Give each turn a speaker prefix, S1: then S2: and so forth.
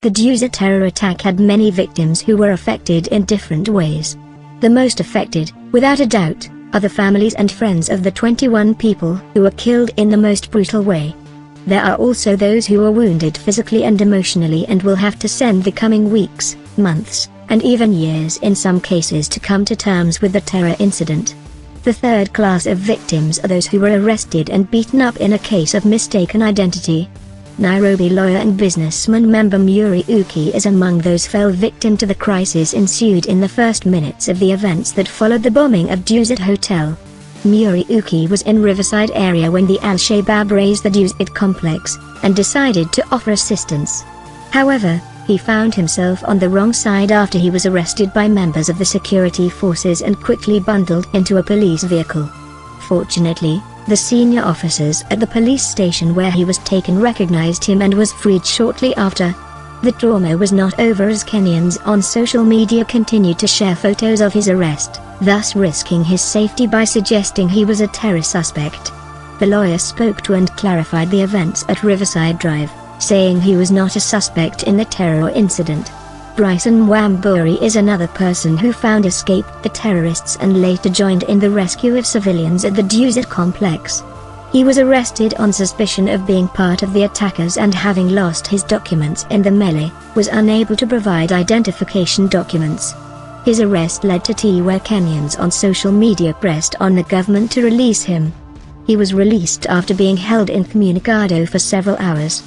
S1: The Dusit terror attack had many victims who were affected in different ways. The most affected, without a doubt, are the families and friends of the 21 people who were killed in the most brutal way. There are also those who are wounded physically and emotionally and will have to spend the coming weeks, months, and even years in some cases to come to terms with the terror incident. The third class of victims are those who were arrested and beaten up in a case of mistaken identity. Nairobi lawyer and businessman member Muri Uki is among those fell victim to the crisis ensued in the first minutes of the events that followed the bombing of Dusit Hotel. Muri Uki was in Riverside area when the Al-Shabaab razed the Dusit complex, and decided to offer assistance. However, he found himself on the wrong side after he was arrested by members of the security forces and quickly bundled into a police vehicle. Fortunately, the senior officers at the police station where he was taken recognized him and was freed shortly after. The trauma was not over as Kenyans on social media continued to share photos of his arrest, thus risking his safety by suggesting he was a terror suspect. The lawyer spoke to and clarified the events at Riverside Drive, saying he was not a suspect in the terror incident. Bryson Wamburi is another person who found escaped the terrorists and later joined in the rescue of civilians at the Dusit complex. He was arrested on suspicion of being part of the attackers and having lost his documents in the melee, was unable to provide identification documents. His arrest led to tea where Kenyans on social media pressed on the government to release him. He was released after being held incommunicado for several hours.